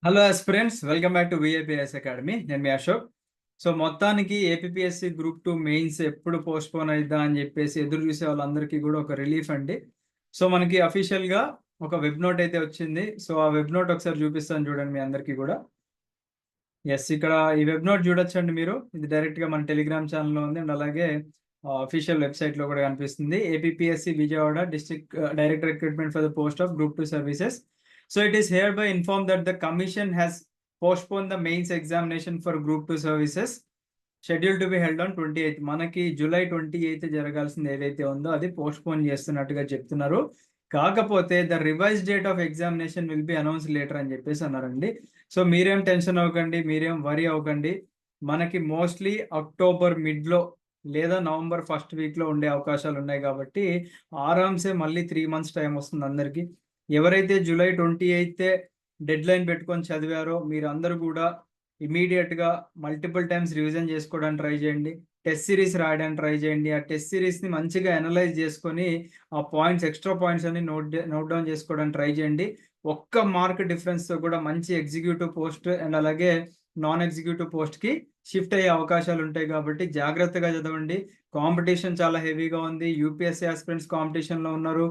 Hello friends, welcome back to VIPS academy. నేను మీ Ashok. So మొత్తానికి APSC group 2 mains ఎప్పుడు postpone అయిద్దా అని చెప్పేసి ఎదురు చూసే వాళ్ళందరికీ కూడా ఒక రిలీఫ్ అండి. సో మనకి అఫీషియల్గా ఒక వెబ్ నోట్ అయితే వచ్చింది. సో ఆ వెబ్ నోట్ ఒకసారి చూపిస్తాను చూడండి మీ అందరికీ కూడా. ఇక్కడ ఈ వెబ్ నోట్ చూడొచ్చండి మీరు. ఇది డైరెక్ట్గా మన టెలిగ్రామ్ ఛానల్లో ఉంది అండ్ అలాగే అఫీషియల్ వెబ్సైట్లో కూడా కనిపిస్తుంది. APSC Vijayawada district direct recruitment for the post of group 2 services. So it is hereby informed that the commission has postponed the mains examination for group 2 services scheduled to be held on 28th. మనకి July 28th జరగాల్సింది ఏదైతే ఉందో అది postpone చేస్తున్నట్టుగా చెప్తున్నారు. కాకపోతే the revise date of examination will be announce later అని చెప్పేసి అన్నారండి. సో మీరేం టెన్షన్ అవ్వకండి, మీరేం వరీ అవ్వకండి. మనకి మోస్ట్లీ అక్టోబర్ మిడ్లో లేదా నవంబర్ ఫస్ట్ వీక్లో ఉండే అవకాశాలు ఉన్నాయి కాబట్టి ఆరామ్సే మళ్ళీ 3 months టైం వస్తుంది అందరికీ. ఎవరైతే జూలై 28 డెడ్ లైన్ పెట్టుకొని చదివారో మీరందరూ కూడా ఇమీడియట్గా మల్టిపుల్ టైమ్స్ రివిజన్ చేసుకోవడానికి ట్రై చేయండి. టెస్ట్ సిరీస్ రాయడానికి ట్రై చేయండి. ఆ టెస్ట్ సిరీస్ని మంచిగా అనలైజ్ చేసుకొని ఆ పాయింట్స్, ఎక్స్ట్రా పాయింట్స్ అన్ని నోట్ డౌన్ చేసుకోవడానికి ట్రై చేయండి. ఒక్క మార్క్ డిఫరెన్స్తో కూడా మంచి ఎగ్జిక్యూటివ్ పోస్ట్ అండ్ అలాగే నాన్ ఎగ్జిక్యూటివ్ పోస్ట్కి షిఫ్ట్ అయ్యే అవకాశాలు ఉంటాయి కాబట్టి జాగ్రత్తగా చదవండి. కాంపిటీషన్ చాలా హెవీగా ఉంది. యూపీఎస్సీ ఆస్పిరెంట్స్ కాంపిటీషన్లో ఉన్నారు.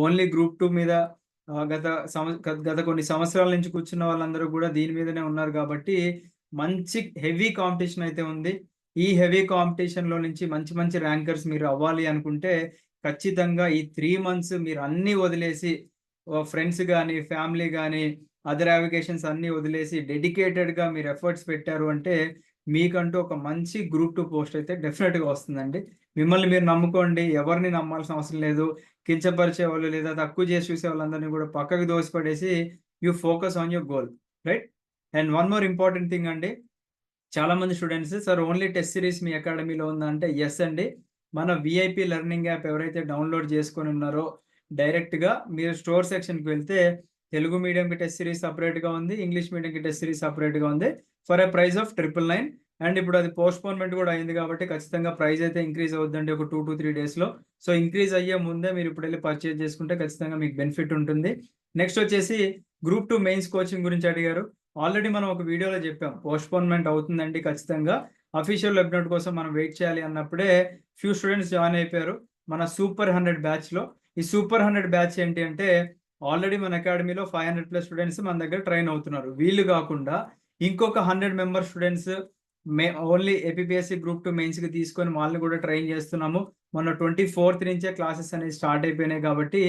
ఓన్లీ గ్రూప్ 2 మీద గత కొన్ని సంవత్సరాల నుంచి కూర్చున్న వాళ్ళందరూ కూడా దీని మీదనే ఉన్నారు కాబట్టి మంచి హెవీ కాంపిటీషన్ అయితే ఉంది. ఈ హెవీ కాంపిటీషన్లో నుంచి మంచి మంచి ర్యాంకర్స్ మీరు అవ్వాలి అనుకుంటే ఖచ్చితంగా ఈ 3 months మీరు అన్నీ వదిలేసి, ఫ్రెండ్స్ కానీ ఫ్యామిలీ కానీ అదర్ అప్లికేషన్స్ అన్నీ వదిలేసి డెడికేటెడ్గా మీరు ఎఫర్ట్స్ పెట్టారు అంటే మీకంటూ ఒక మంచి గ్రూప్ 2 పోస్ట్ అయితే డెఫినెట్గా వస్తుందండి. మిమ్మల్ని మీరు నమ్ముకోండి. ఎవరిని నమ్మాల్సిన అవసరం లేదు. కించపరిచే వాళ్ళు లేదా తక్కువ చేసి చూసే వాళ్ళందరినీ కూడా పక్కకు దోసిపడేసి you focus on your goal, right? And one more important thing అండి, చాలా మంది students sir only test series మీ అకాడమీలో ఉందంటే ఎస్ అండి. మన విఐపి లెర్నింగ్ యాప్ ఎవరైతే డౌన్లోడ్ చేసుకొని ఉన్నారో డైరెక్ట్గా మీరు స్టోర్ సెక్షన్కి వెళ్తే తెలుగు మీడియంకి టెస్ట్ సిరీస్ సపరేట్గా ఉంది, ఇంగ్లీష్ మీడియంకి టెస్ట్ సిరీస్ సపరేట్గా ఉంది for a price of 999. And ఇప్పుడు అది పోస్ట్పోన్మెంట్ కూడా అయింది కాబట్టి ఖచ్చితంగా ప్రైస్ అయితే ఇంక్రీజ్ అవుతుందండి ఒక 2 to 3 daysలో. సో ఇంక్రీజ్ అయ్యే ముందే మీరు ఇప్పుడు వెళ్ళి పర్చేజ్ చేసుకుంటే ఖచ్చితంగా మీకు బెనిఫిట్ ఉంటుంది. నెక్స్ట్ వచ్చేసి గ్రూప్ 2 మెయిన్స్ కోచింగ్ గురించి అడిగారు. ఆల్రెడీ మనం ఒక వీడియోలో చెప్పాం పోస్ట్పోన్మెంట్ అవుతుందండి ఖచ్చితంగా. అఫీషియల్ వెబ్నోట్ కోసం మనం వెయిట్ చేయాలి అన్నప్పుడే ఫ్యూ స్టూడెంట్స్ జాయిన్ అయిపోయారు మన సూపర్ 100 బ్యాచ్లో. ఈ సూపర్ 100 బ్యాచ్ ఏంటి అంటే ఆల్రెడీ మన అకాడమీలో 500+ స్టూడెంట్స్ మన దగ్గర ట్రైన్ అవుతున్నారు. వీళ్ళు కాకుండా ఇంకొక 100 member students only APSC group 2 మెయిన్స్కి తీసుకొని వాళ్ళని కూడా ట్రైన్ చేస్తున్నాము. మొన్న 24th నుంచే క్లాసెస్ అనేవి స్టార్ట్ అయిపోయినాయి కాబట్టి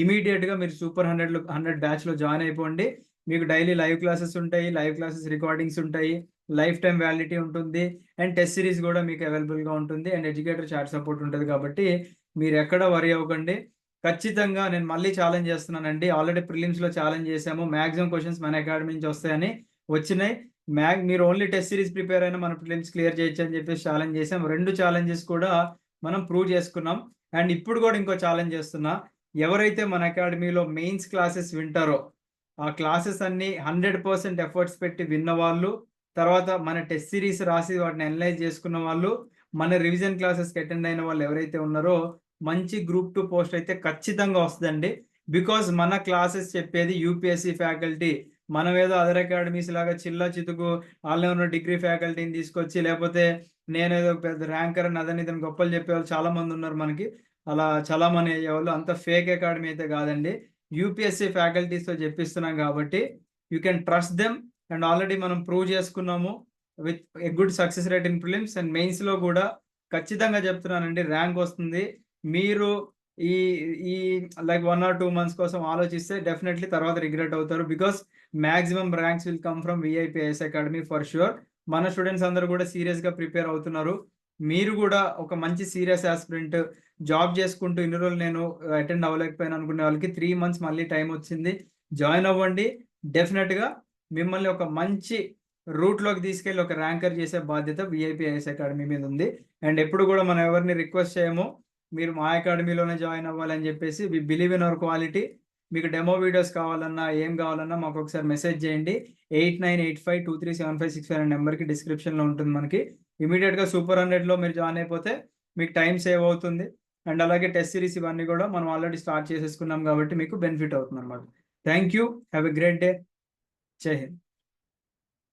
ఇమీడియట్గా మీరు సూపర్ 100 బ్యాచ్లో జాయిన్ అయిపోండి. మీకు డైలీ లైవ్ క్లాసెస్ ఉంటాయి, లైవ్ క్లాసెస్ రికార్డింగ్స్ ఉంటాయి, లైఫ్ టైం వ్యాలిడిటీ ఉంటుంది అండ్ టెస్ట్ సిరీస్ కూడా మీకు అవైలబుల్గా ఉంటుంది అండ్ ఎడ్యుకేటర్ చాట్ సపోర్ట్ ఉంటుంది కాబట్టి మీరు ఎక్కడ వరీ అవ్వకండి. ఖచ్చితంగా నేను మళ్ళీ ఛాలెంజ్ చేస్తున్నానండి. ఆల్రెడీ ప్రిలిమ్స్లో ఛాలెంజ్ చేశాము, మ్యాక్సిమం క్వశ్చన్స్ మన అకాడమీ నుంచి వస్తాయని వచ్చినాయి. మీరు ఓన్లీ టెస్ట్ సిరీస్ ప్రిపేర్ అయినా మన ప్రిలిమ్స్ క్లియర్ చేయొచ్చు అని చెప్పేసి ఛాలెంజ్ చేసాం. 2 ఛాలెంజెస్ కూడా మనం ప్రూవ్ చేసుకున్నాం. అండ్ ఇప్పుడు కూడా ఇంకో ఛాలెంజ్ చేస్తున్నా, ఎవరైతే మన అకాడమీలో మెయిన్స్ క్లాసెస్ వింటారో ఆ క్లాసెస్ అన్ని 100% ఎఫర్ట్స్ పెట్టి విన్న వాళ్ళు, తర్వాత మన టెస్ట్ సిరీస్ రాసి వాటిని అనలైజ్ చేసుకున్న వాళ్ళు, మన రివిజన్ క్లాసెస్కి అటెండ్ అయిన వాళ్ళు ఎవరైతే ఉన్నారో మంచి గ్రూప్ 2 పోస్ట్ అయితే ఖచ్చితంగా వస్తుందండి. బికాజ్ మన క్లాసెస్ చెప్పేది యూపీఎస్సీ ఫ్యాకల్టీ. మనం ఏదో అదర్ అకాడమీస్ లాగా చిల్లా చితుకు వాళ్ళే ఉన్న డిగ్రీ ఫ్యాకల్టీని తీసుకొచ్చి, లేకపోతే నేనేదో పెద్ద ర్యాంకర్ అని అదని ఇదని గొప్పలు చెప్పేవాళ్ళు చాలా మంది ఉన్నారు మనకి. అలా చలామణి అయ్యేవాళ్ళు. అంత ఫేక్ అకాడమీ అయితే కాదండి. యూపీఎస్సీ ఫ్యాకల్టీస్తో చెప్పిస్తున్నాం కాబట్టి you can trust them. And already మనం ప్రూవ్ చేసుకున్నాము with a good success rate in prelims and మెయిన్స్లో కూడా ఖచ్చితంగా చెప్తున్నానండి ర్యాంక్ వస్తుంది. మీరు ఈ ఈ లైక్ 1 or 2 months కోసం ఆలోచిస్తే డెఫినెట్లీ తర్వాత రిగ్రెట్ అవుతారు. Because maximum ranks will come from VIPS academy for sure. మన స్టూడెంట్స్ అందరూ కూడా సీరియస్గా ప్రిపేర్ అవుతున్నారు. మీరు కూడా ఒక మంచి సీరియస్ ఆస్పిరెంట్, జాబ్ చేసుకుంటూ ఇన్ని రోజులు నేను అటెండ్ అవ్వలేకపోయాను అనుకునే వాళ్ళకి 3 months మళ్ళీ టైం వచ్చింది. జాయిన్ అవ్వండి. డెఫినెట్గా మిమ్మల్ని ఒక మంచి రూట్లోకి తీసుకెళ్ళి ఒక ర్యాంకర్ చేసే బాధ్యత విఐపిఎస్ అకాడమీ మీద ఉంది. అండ్ ఎప్పుడు కూడా మనం ఎవరిని రిక్వెస్ట్ చేయము మీరు మా అకాడమీలోనే జాయిన్ అవ్వాలని చెప్పేసి. We believe in our quality. మీకు డెమో వీడియోస్ కావాలన్నా ఏం కావాలన్నా మాకు ఒకసారి మెసేజ్ చేయండి. 8985237565 అనే నెంబర్కి డిస్క్రిప్షన్లో ఉంటుంది మనకి. ఇమీడియట్గా సూపర్ 100లో మీరు జాయిన్ అయిపోతే మీకు టైం సేవ్ అవుతుంది. అండ్ అలాగే టెస్ట్ సిరీస్ ఇవన్నీ కూడా మనం ఆల్రెడీ స్టార్ట్ చేసేసుకున్నాం కాబట్టి మీకు బెనిఫిట్ అవుతుంది అనమాట. Thank you. Have a great day. జై హింద్.